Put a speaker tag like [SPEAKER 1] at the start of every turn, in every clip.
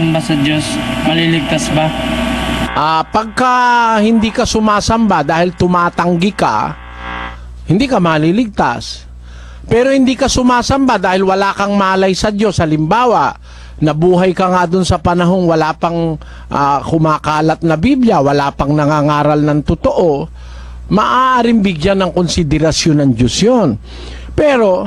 [SPEAKER 1] sumasamba sa Diyos, maliligtas ba?
[SPEAKER 2] Pagka hindi ka sumasamba dahil tumatanggi ka, hindi ka maliligtas. Pero hindi ka sumasamba dahil wala kang malay sa Diyos. Halimbawa, nabuhay ka nga dun sa panahong wala pang kumakalat na Biblia, wala pang nangangaral ng totoo, maaaring bigyan ng konsiderasyon ng Diyos yun. Pero,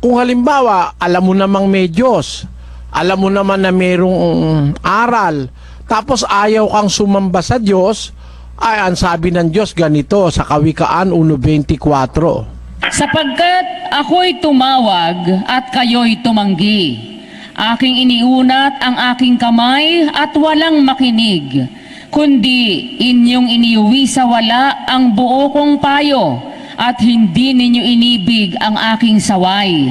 [SPEAKER 2] kung halimbawa, alam mo namang may Diyos, alam mo naman na mayroong aral, tapos ayaw kang sumamba sa Diyos, ay ang sabi ng Diyos ganito sa Kawikaan 1:24.
[SPEAKER 3] Sapagkat ako'y tumawag at kayo'y tumanggi. Aking iniunat ang aking kamay at walang makinig, kundi inyong iniuwi sa wala ang buo kong payo at hindi ninyo inibig ang aking saway.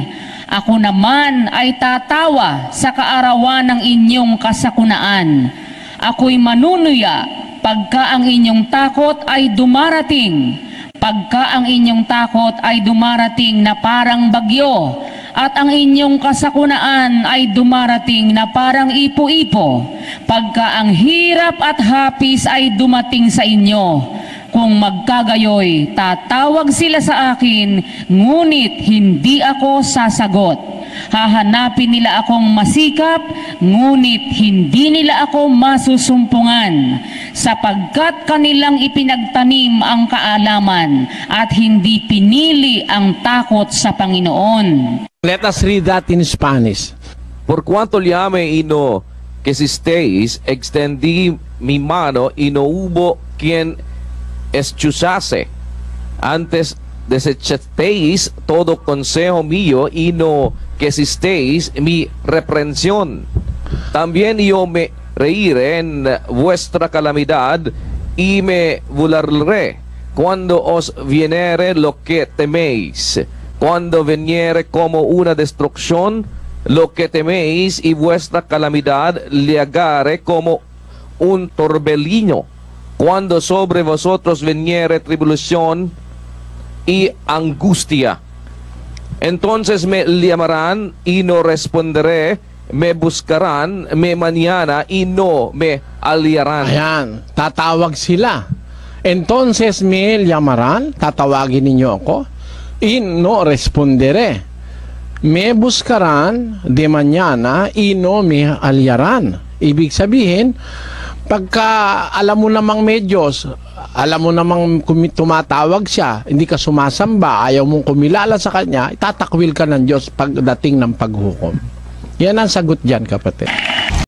[SPEAKER 3] Ako naman ay tatawa sa kaarawan ng inyong kasakunaan. Ako'y manunuya pagka ang inyong takot ay dumarating. Pagka ang inyong takot ay dumarating na parang bagyo at ang inyong kasakunaan ay dumarating na parang ipo-ipo. Pagka ang hirap at hapis ay dumating sa inyo, kung magkagayoy, tatawag sila sa akin, ngunit hindi ako sasagot. Hahanapin nila akong masikap, ngunit hindi nila ako masusumpungan, sapagkat kanilang ipinagtanim ang kaalaman at hindi pinili ang takot sa Panginoon.
[SPEAKER 2] Let us read that in Spanish.
[SPEAKER 4] Por cuanto llame y no quisisteis, extendí mi mano y no hubo quien excusase. Antes desechasteis todo consejo mío y no quisisteis mi reprensión. También yo me reiré en vuestra calamidad y me burlaré cuando os viniere lo que teméis. Cuando viniere como una destrucción lo que teméis y vuestra calamidad llegare como un torbellino. Cuando sobre vosotros viniere tribulación y angustia, entonces me llamarán y no responderé, me buscarán, me mañana y no me hallarán.
[SPEAKER 2] Ayan, tatawag sila. Entonces me llamarán, tatawagin ninyo ako, y no responderé. Me buscarán de mañana y no me hallarán. Ibig sabihin, pagka alam mo namang may Diyos, alam mo namang tumatawag siya, hindi ka sumasamba, ayaw mong kumilala sa Kanya, itatakwil ka ng Diyos pagdating ng paghukom. Yan ang sagot dyan, kapatid.